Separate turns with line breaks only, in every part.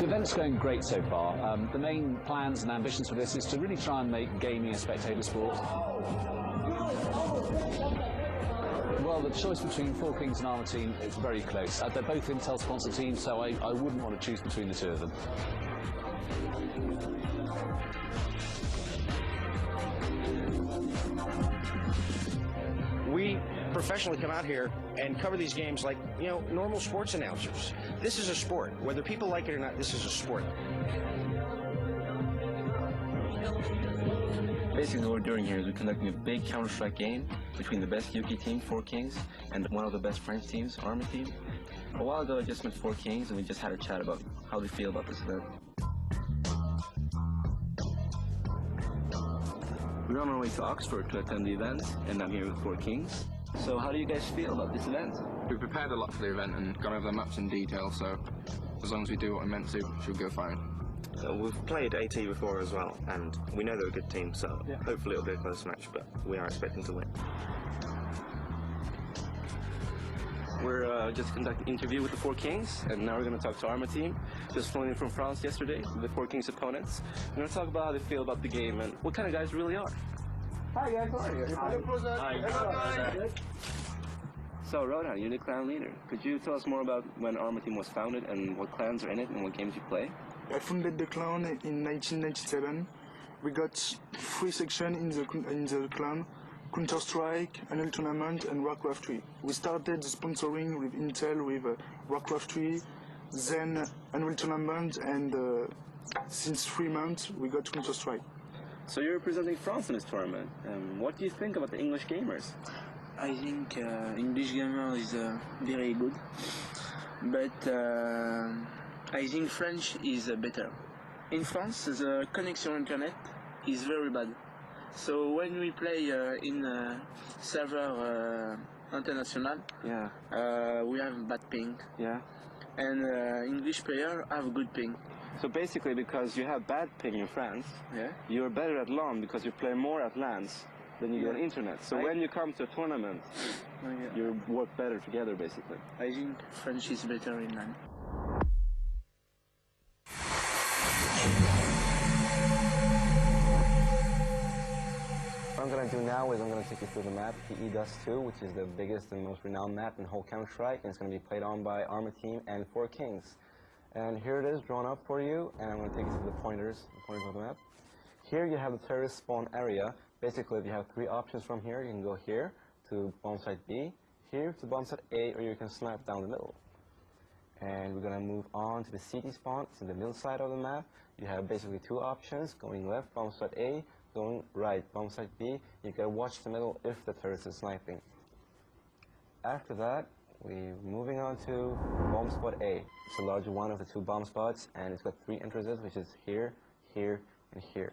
event's going great so far. The main plans and ambitions for this is to really try and make gaming a spectator sport. Well, the choice between Four Kings and armaTeam is very close. They're both Intel sponsored teams, so I wouldn't want to choose between the two of them.
We professionally come out here and cover these games like, you know, normal sports announcers. This is a sport. Whether people like it or not, this is a sport.
Basically what we're doing here is we're conducting a big Counter-Strike game between the best UK team, Four Kings, and one of the best French teams, armaTeam. A while ago I just met Four Kings and we just had a chat about how they feel about this event. We're on our way to Oxford to attend the event, and I'm here with Four Kings. So how do you guys feel about this event?
We've prepared a lot for the event and gone over the maps in detail, so as long as we do what we're meant to, she'll go fine.
We've played AT before as well, and we know they're a good team, so hopefully it'll be a close match, but we are expecting to win.
We're just conducting an interview with the Four Kings, and now we're going to talk to armaTeam, just flown in from France yesterday, the Four Kings opponents. We're going to talk about how they feel about the game and what kind of guys really are.
Hi guys, how are you? Hi.
So Rodan, you're the clan leader. Could you tell us more about when armaTeam was founded and what clans are in it and what games you play?
I founded the clan in 1997. We got 3 sections in the clan: Counter-Strike, Annual Tournament, and Warcraft 3. We started sponsoring with Intel with Warcraft 3, then Annual Tournament, and since 3 months we got Counter-Strike.
So you're representing France in this tournament. What do you think about the English gamers?
I think English gamer is very good, but I think French is better. In France, the connection internet is very bad. So when we play in server international, we have bad ping.
Yeah.
And English player have good ping.
So basically, because you have bad ping in France, you're better at LAN because you play more at LANs than you do on internet. So when you come to a tournament, you work better together, basically.
I think French is better in LAN.
What I'm going to do now is I'm going to take you through the map, PE Dust 2, which is the biggest and most renowned map in whole Counter-Strike, and it's going to be played on by armaTeam and Four Kings. And here it is drawn up for you, and I'm going to take you through the pointers of the map. Here you have the terrorist spawn area. Basically, you have 3 options from here. You can go here to bomb site B, here to bomb site A, or you can snipe down the middle. And we're going to move on to the CT spawn. It's in the middle side of the map. You have basically 2 options, going left, bomb site A, going right, bomb site B. You got to watch the middle if the terrorist is sniping. After that, we're moving on to bomb spot A. It's the larger one of the 2 bomb spots, and it's got 3 entrances, which is here, here, and here.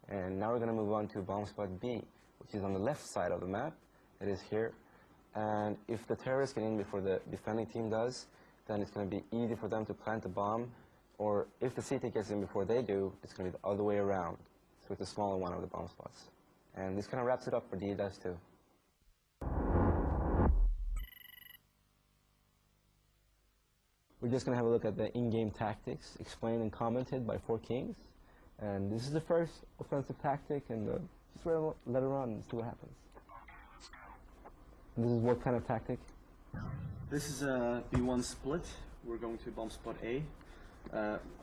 And now we're going to move on to bomb spot B, which is on the left side of the map. It is here. And if the terrorists get in before the defending team does, then it's going to be easy for them to plant the bomb. Or if the CT gets in before they do, it's going to be the other way around. So it's the smaller one of the bomb spots. And this kind of wraps it up for PE Dust 2. We're just going to have a look at the in-game tactics explained and commented by Four Kings. And this is the first offensive tactic, and just let it run and see what happens. And this is what kind of tactic?
This is a B1 split. We're going to bomb spot A.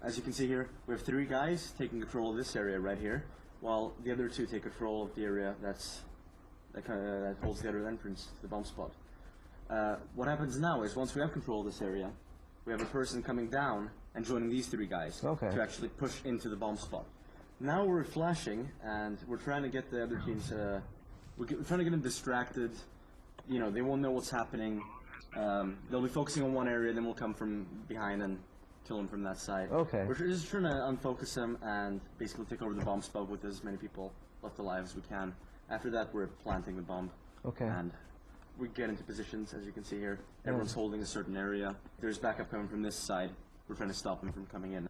As you can see here, we have 3 guys taking control of this area right here, while the other 2 take control of the area that holds the other entrance to the bomb spot. What happens now is once we have control of this area, we have a person coming down and joining these 3 guys to actually push into the bomb spot. Now we're flashing and we're trying to get the other teams, we're trying to get them distracted. You know, they won't know what's happening. They'll be focusing on one area, then we'll come from behind and kill them from that side. We're just trying to unfocus them and basically take over the bomb spot with as many people left alive as we can. After that, we're planting the bomb. And we get into positions, as you can see here. Everyone's holding a certain area. There's backup coming from this side. We're trying to stop them from coming in.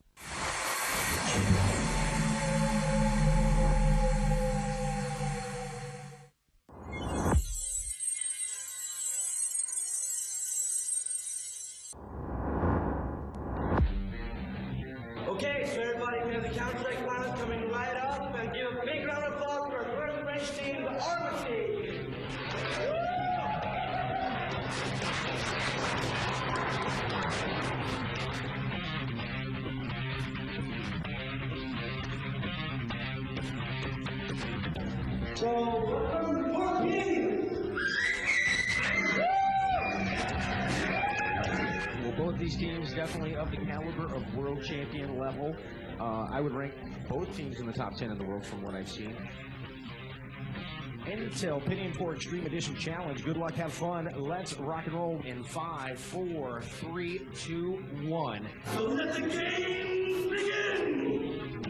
Well, both these teams definitely of the caliber of world champion level. I would rank both teams in the top 10 in the world from what I've seen. Intel Pinion 4 Extreme Edition Challenge. Good luck, have fun. Let's rock and roll in 5, 4, 3, 2, 1.
So let the games begin!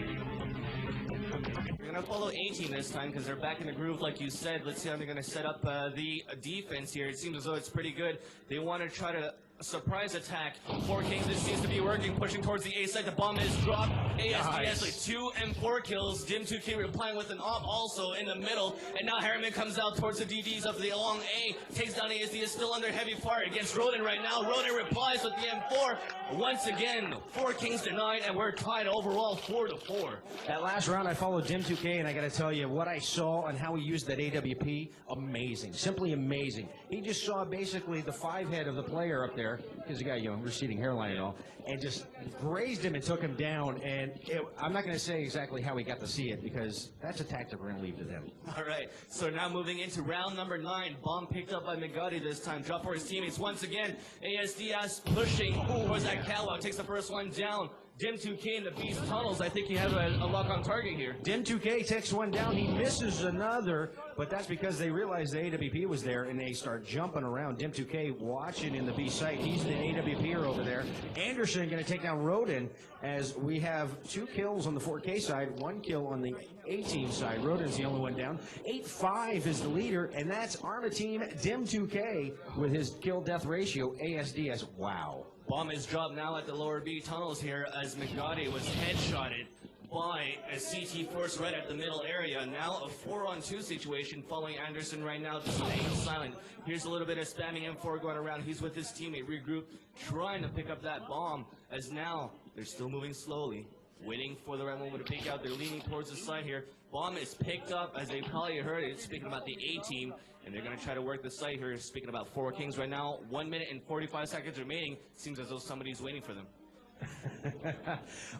We're going to follow A-Team this time because they're back in the groove like you said. Let's see how they're going to set up the defense here. It seems as though it's pretty good. They want to try to surprise attack. 4 Kings, this seems to be working, pushing towards the A side. The bomb is dropped. ASDS with 2 and 4 kills. Dim2K replying with an op also in the middle. And now Harriman comes out towards the DDs of the long A. Takes down ASDS, still under heavy fire against Rodin right now. Rodin replies with the M4. Once again, 4 Kings denied, and we're tied overall 4-4.
That last round, I followed Dim2K, and I got to tell you, what I saw and how he used that AWP, amazing. Simply amazing. He just saw basically the 5-head of the player up there, because he got, receding hairline and all, and just grazed him and took him down. And I'm not going to say exactly how he got to see it, because that's a tactic we're going to leave to them.
All right, so now moving into round number 9. Bomb picked up by Migati this time. Drop for his teammates once again. ASDS pushing towards that catwalk. Takes the first one down. Dim2K in the Beast tunnels. I think you have a lock on target here.
Dim2K takes one down. He misses another, but that's because they realized the AWP was there and they start jumping around. Dim2K watching in the B site. He's the AWPer over there. Anderson going to take down Rodin as we have 2 kills on the 4K side, 1 kill on the A-Team side. Rodin's the only one down. 8-5 is the leader, and that's armaTeam Dim2K with his kill-death ratio. ASDS, wow.
Bomb is dropped now at the lower B tunnels here as Migati was headshotted by a CT force right at the middle area. Now a 4-on-2 situation following Anderson right now, just staying silent. Here's a little bit of spamming M4 going around. He's with his teammate, regroup, trying to pick up that bomb, as now they're still moving slowly, waiting for the right moment to peek out. They're leaning towards the side here. Bomb is picked up, as they probably heard it, speaking about the A-Team, and they're going to try to work the site here, speaking about 4 Kings right now. 1 minute and 45 seconds remaining. Seems as though somebody's waiting for them.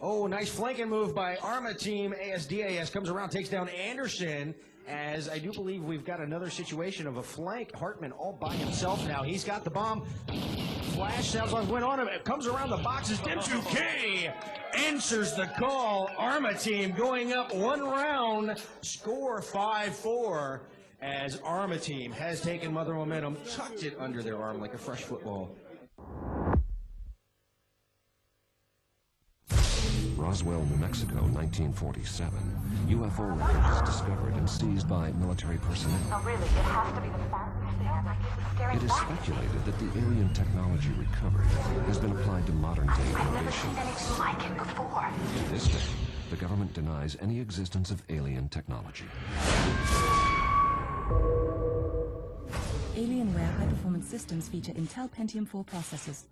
Oh, nice flanking move by armaTeam. ASDAS comes around, takes down Anderson, as I do believe we've got another situation of a flank. Hartman all by himself now. He's got the bomb. Flash sounds like went on him. It comes around the boxes. Dim2K answers the call. armaTeam going up 1 round. Score 5-4 as armaTeam has taken mother momentum, tucked it under their arm like a fresh football.
Roswell, New Mexico, 1947. UFO wreckage is discovered and seized by military personnel.
Oh, really? It has to be the fastest thing ever. It's scary.
It is speculated that the alien technology recovered has been applied to modern-day
I've never
innovation.
seen anything like it before.
To this day, the government denies any existence of alien technology.
Alienware high-performance systems feature Intel Pentium 4 processors.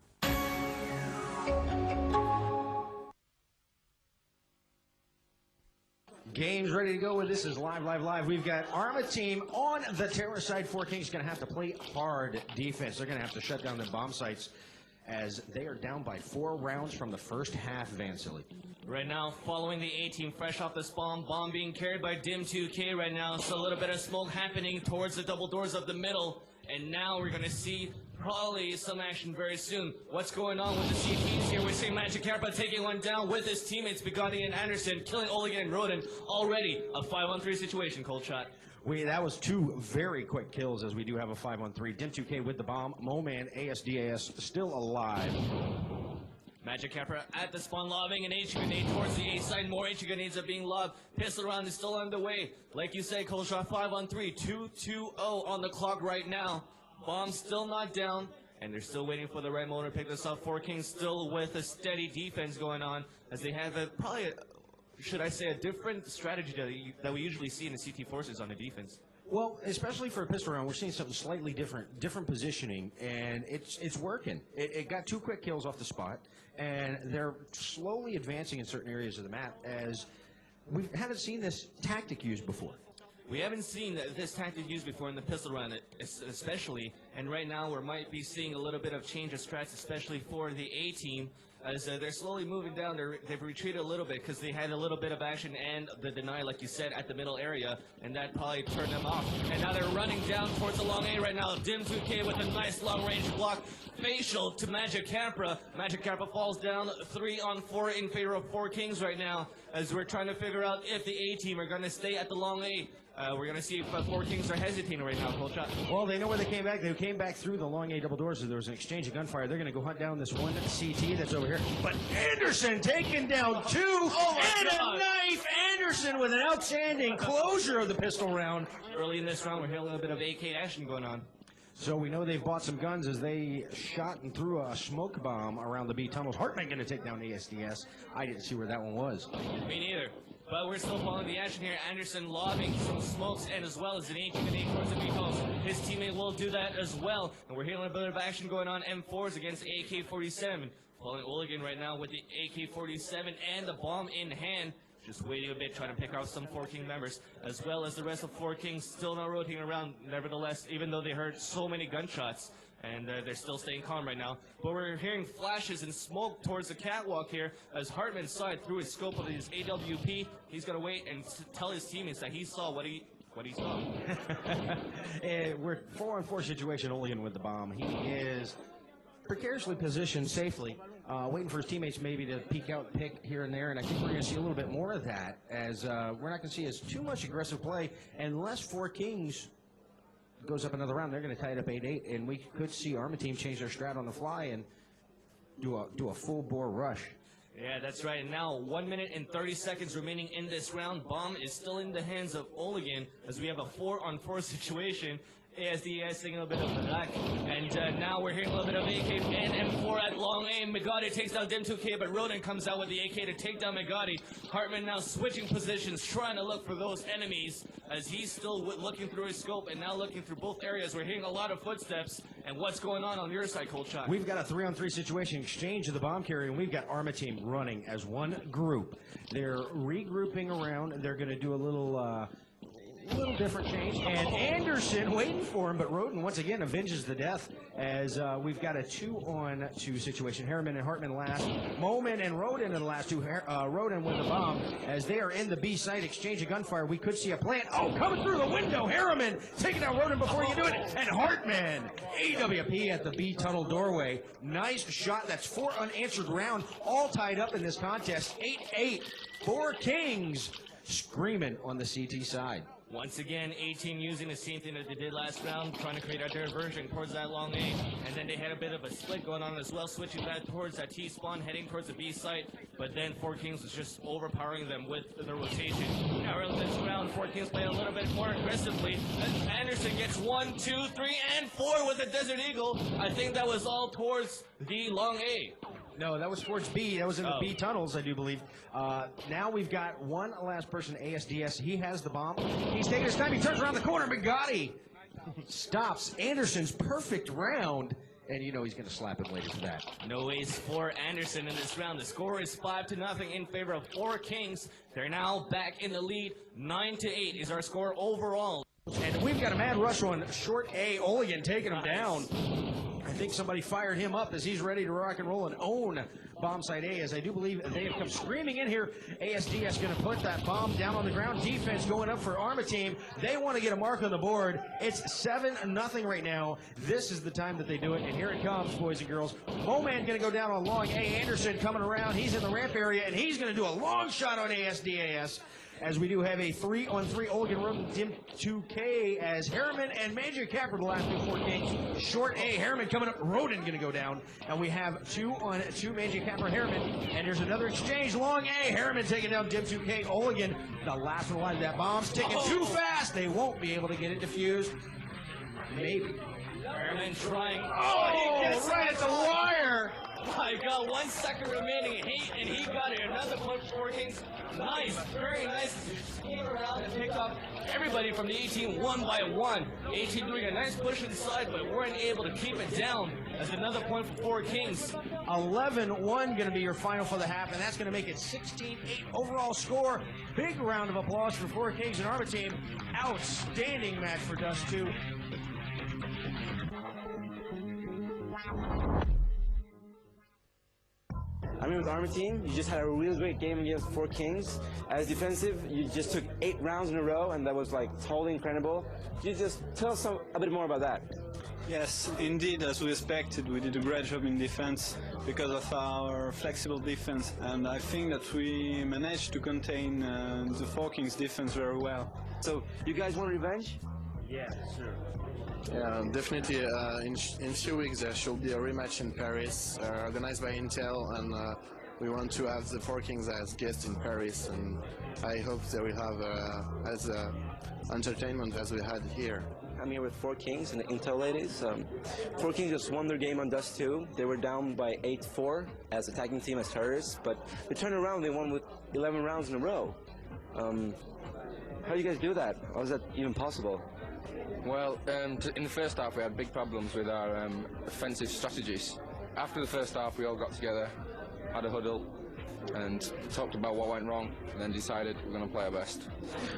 Game's ready to go. This is live. We've got armaTeam on the terror side. 4 Kings going to have to play hard defense. They're going to have to shut down the bomb sites as they are down by 4 rounds from the first half, Vansily.
Right now, following the A-Team fresh off this bomb being carried by Dim2K right now. So a little bit of smoke happening towards the double doors of the middle. And now we're going to see probably some action very soon. What's going on with the CTs here? We're seeing Magic Carpa taking one down with his teammates, Bugatti and Anderson, killing Oligan and Rodin. Already a 5-on-3 situation, Cold Shot.
That was 2 very quick kills as we do have a 5-on-3. Dim2K with the bomb. Moman, ASDAS still alive.
Magic Capra at the spawn lobbing an HE grenade towards the A side. More HE grenades are being lobbed. Pistol round is still underway. Like you said, Cold Shot 5-on-3. 2-2-0 on the clock right now. Bomb still not down, and they're still waiting for the right moment to pick this up. 4 Kings still with a steady defense going on, as they have should I say, a different strategy that we usually see in the CT forces on the defense.
Well, especially for a pistol round, we're seeing something slightly different positioning, and it's working. It got 2 quick kills off the spot, and they're slowly advancing in certain areas of the map, as we haven't seen this tactic used before.
We haven't seen this tactic used before in the pistol round. especially. And right now we might be seeing a little bit of change of strats, especially for the A team, as they're slowly moving down. They've retreated a little bit because they had a little bit of action and the deny, like you said, at the middle area, and that probably turned them off. And now they're running down towards the long A right now. Dim 2K with a nice long-range block. Facial to Magic Capra. Magic Capra falls down 3-on-4 in favor of 4 Kings right now, as we're trying to figure out if the A team are going to stay at the long A. We're going to see if 4 Kings are hesitating right now, Coach.
Well, they know where they came back. They came back through the long A double doors, so there was an exchange of gunfire. They're going to go hunt down this one CT that's over here. But Anderson taking down 2, and a knife! Anderson with an outstanding closure of the pistol round.
Early in this round, we're hearing a little bit of AK action going on.
So we know they've bought some guns as they shot and threw a smoke bomb around the B tunnels. Hartman going to take down ASDS. I didn't see where that one was.
Me neither. But we're still following the action here. Anderson lobbing some smokes, and as well as an A towards the B tunnels. His teammate will do that as well. And we're hearing a bit of action going on. M4s against AK-47. Following Oligan right now with the AK-47 and the bomb in hand. Just waiting a bit, trying to pick out some 4 King members, as well as the rest of 4 Kings still not rotating around, nevertheless, even though they heard so many gunshots, and they're still staying calm right now. But we're hearing flashes and smoke towards the catwalk here, as Hartman saw it through his scope of his AWP. He's going to wait and tell his teammates that he saw what he saw.
We're 4-on-4 situation, Oligan with the bomb. He is precariously positioned safely, waiting for his teammates maybe to peek out, pick here and there, and I think we're going to see a little bit more of that, as we're not going to see as too much aggressive play unless 4 Kings goes up another round. They're going to tie it up 8-8, and we could see armaTeam change their strat on the fly and do a full bore rush.
Yeah, that's right. And now 1 minute and 30 seconds remaining in this round. Bomb is still in the hands of Oligan, as we have a 4-on-4 situation. ASDS taking a little bit of the back, and now we're hearing a little bit of AK and M4 at long aim. Megati takes down Dim 2K, but Roden comes out with the AK to take down Megati. Hartman now switching positions, trying to look for those enemies, as he's still looking through his scope and now looking through both areas. We're hearing a lot of footsteps, and what's going on your side, Cold Shot?
We've got a 3-on-3 situation, exchange of the bomb carrier, and we've got armaTeam running as one group. They're regrouping around, and they're going to do a little different change, and Anderson waiting for him, but Roden once again avenges the death, as we've got a 2-on-2 situation. Harriman and Hartman last, Moman and Roden in the last 2. Roden with the bomb, as they are in the B site, exchange of gunfire. We could see a plant. Oh, coming through the window, Harriman taking down Roden before you do it, and Hartman, AWP at the B tunnel doorway. Nice shot. That's 4 unanswered round, all tied up in this contest. 8-8, 4 Kings screaming on the CT side.
Once again, 18 using the same thing that they did last round, trying to create a diversion towards that long A, and then they had a bit of a split going on as well, switching back towards that T-spawn, heading towards the B site, but then 4 Kings was just overpowering them with the rotation. Now early this round, 4 Kings playing a little bit more aggressively, as Anderson gets 1, 2, 3, and 4 with the Desert Eagle. I think that was all towards the long A.
No, that was towards B. That was in the B tunnels, I do believe. Now we've got one last person, ASDS. He has the bomb. He's taking his time. He turns around the corner. Megati stops Anderson's perfect round, and you know he's going to slap him later for that.
No ace for Anderson in this round. The score is 5-0 in favor of 4 Kings. They're now back in the lead. 9-8 is our score overall.
And we've got a mad rush on short A. Oligan taking him down. I think somebody fired him up as he's ready to rock and roll and own bomb site A, as I do believe they have come screaming in here. ASDS going to put that bomb down on the ground. Defense going up for armaTeam. They want to get a mark on the board. It's 7-0 right now. This is the time that they do it, and here it comes, boys and girls. Moman going to go down on long A. Anderson coming around. He's in the ramp area, and he's going to do a long shot on ASDAS. As we do have a 3-on-3 Oligan Roden Dim 2K, as Harriman and Magic Capra the last 4 Kings. Short A, Harriman coming up, Roden going to go down. And we have 2-on-2 Magic Capra, Harriman. And there's another exchange, long A, Harriman taking down Dim 2K, Oligan. The last one alive, that bomb's ticking too fast. They won't be able to get it defused. Maybe.
Harriman trying.
Oh, he gets right at the wire.
I've got 1 second remaining, and he got it. Another punch for 4 Kings. Nice, very nice. Came around and picked up everybody from the 18 one by one. 18 doing a nice push inside, but weren't able to keep it down. As another point for 4 Kings.
11-1 going to be your final for the half, and that's going to make it 16-8 overall score. Big round of applause for 4 Kings and armaTeam. Outstanding match for Dust 2.
starting with armaTeam. You just had a really great game against 4 Kings. As defensive, you just took 8 rounds in a row, and that was like totally incredible. Could you just tell us a bit more about that?
Yes, indeed, as we expected, we did a great job in defense because of our flexible defense, and I think that we managed to contain the 4 Kings defense very well.
So, you guys want revenge?
Yeah, sure.
Yeah, definitely. In few weeks there should be a rematch in Paris, organized by Intel, and we want to have the 4 Kings as guests in Paris, and I hope they will have as entertainment as we had here.
I'm here with 4 Kings and the Intel ladies. 4 Kings just won their game on Dust 2. They were down by 8-4 as attacking team as terrorists, but they turned around, they won with 11 rounds in a row. How do you guys do that? How is that even possible?
Well, in the first half we had big problems with our offensive strategies. After the first half we all got together, had a huddle, and talked about what went wrong, and then decided we're going to play our best.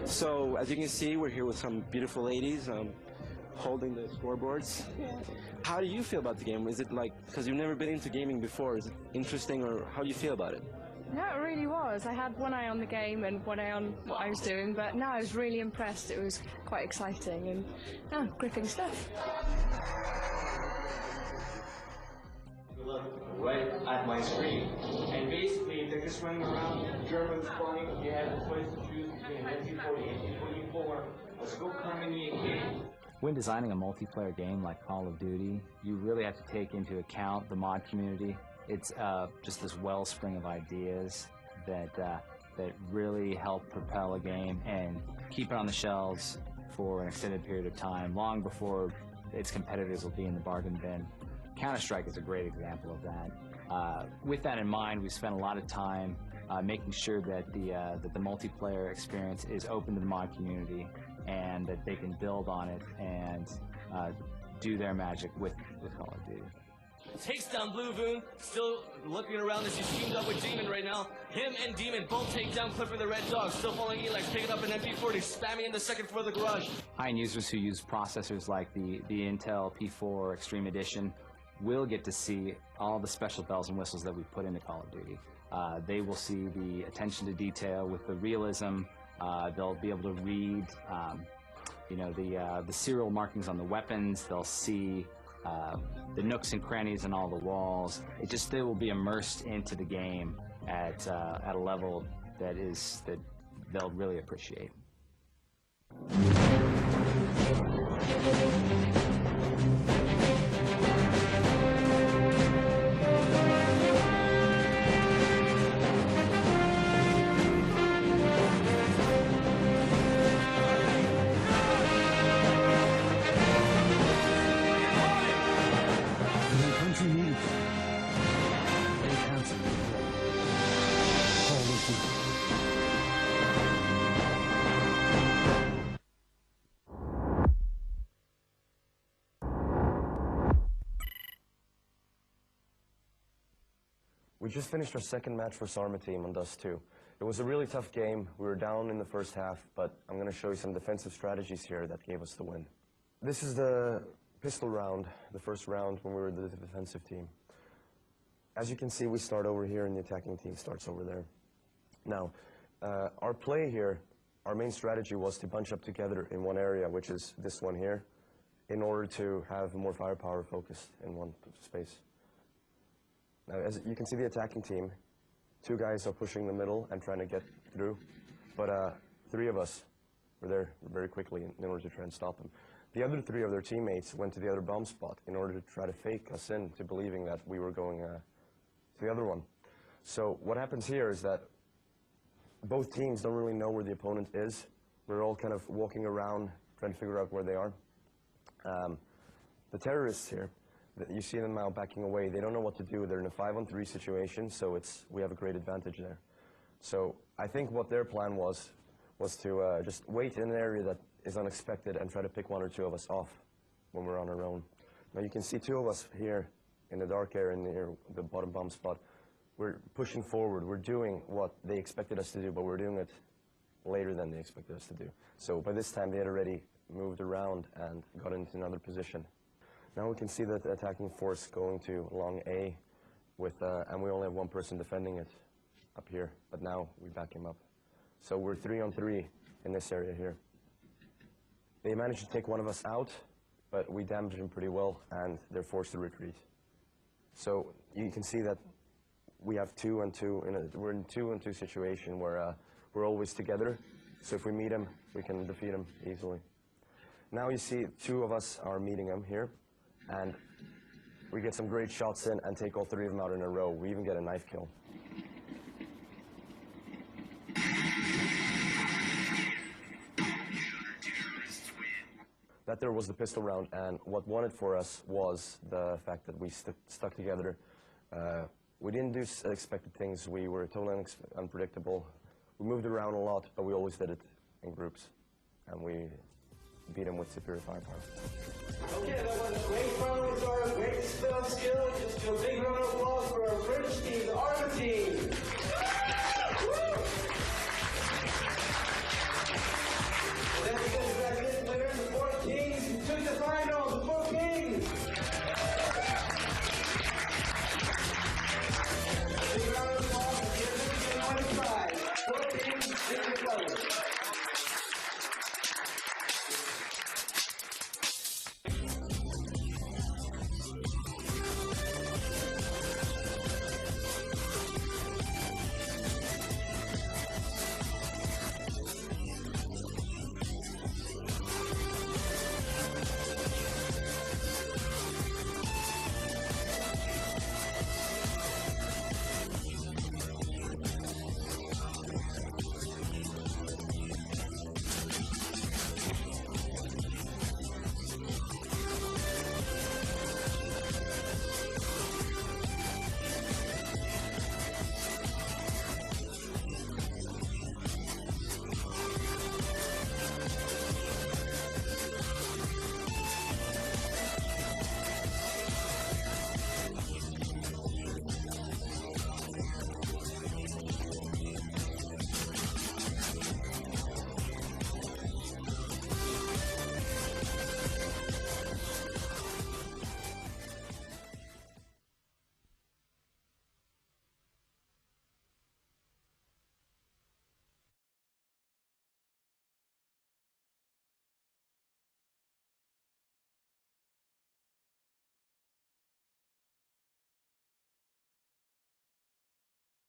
So, as you can see, we're here with some beautiful ladies holding the scoreboards. How do you feel about the game? Is it like, because you've never been into gaming before, is it interesting, or how do you feel about it?
No, it really was. I had one eye on the game and one eye on what I was doing, but no, I was really impressed. It was quite exciting and gripping stuff.
Look right at my screen, and basically they're just running around. Germans flying. You have a choice to choose between 1940 and 1924. Let's go commonly game.
When designing a multiplayer game like Call of Duty, you really have to take into account the mod community. It's just this wellspring of ideas that really help propel a game and keep it on the shelves for an extended period of time, long before its competitors will be in the bargain bin. Counter-Strike is a great example of that. With that in mind, we spent a lot of time making sure that the multiplayer experience is open to the mod community and that they can build on it and do their magic with Call of Duty.
Takes down Blue Voon, still looking around as he's teamed up with Demon right now. Him and Demon both take down Clipper the Red Dog, still following Elex, picking up an MP40, spamming in the second floor of the garage.
High-end users who use processors like the Intel P4 Extreme Edition will get to see all the special bells and whistles that we put into Call of Duty. They will see the attention to detail with the realism. They'll be able to read, the serial markings on the weapons. They'll see the nooks and crannies in all the walls. They will be immersed into the game at a level that they'll really appreciate.
We just finished our second match for armaTeam on Dust 2. It was a really tough game. We were down in the first half, but I'm going to show you some defensive strategies here that gave us the win. This is the pistol round, the first round when we were the defensive team. As you can see, we start over here and the attacking team starts over there. Now, our play here, our main strategy was to bunch up together in one area, which is this one here, in order to have more firepower focused in one space. Now, as you can see the attacking team, 2 guys are pushing the middle and trying to get through, but 3 of us were there very quickly in order to try and stop them. The other 3 of their teammates went to the other bomb spot in order to try to fake us into believing that we were going to the other one. So what happens here is that both teams don't really know where the opponent is. We're all kind of walking around trying to figure out where they are. The terrorists here, you see them now backing away. They don't know what to do. They're in a 5-on-3 situation, so we have a great advantage there. So I think what their plan was to just wait in an area that is unexpected and try to pick 1 or 2 of us off when we're on our own. Now you can see 2 of us here in the dark area near the bottom bomb spot. We're pushing forward. We're doing what they expected us to do, but we're doing it later than they expected us to do. So by this time they had already moved around and got into another position. Now we can see that the attacking force going to long A, and we only have one person defending it up here, but now we back him up. So we're 3-on-3 in this area here. They managed to take one of us out, but we damaged him pretty well, and they're forced to retreat. So you can see that we have 2-on-2. We're in 2-on-2 situation where we're always together. So if we meet him, we can defeat him easily. Now you see 2 of us are meeting him here, and we get some great shots in and take all 3 of them out in a row. We even get a knife kill. That there was the pistol round, and what won it for us was the fact that we stuck together. We didn't do expected things. We were totally unpredictable. We moved around a lot, but we always did it in groups, and we beat them with superior firepower.
Okay, that was a great round with our great spell skill. Just a big round of applause for our French team.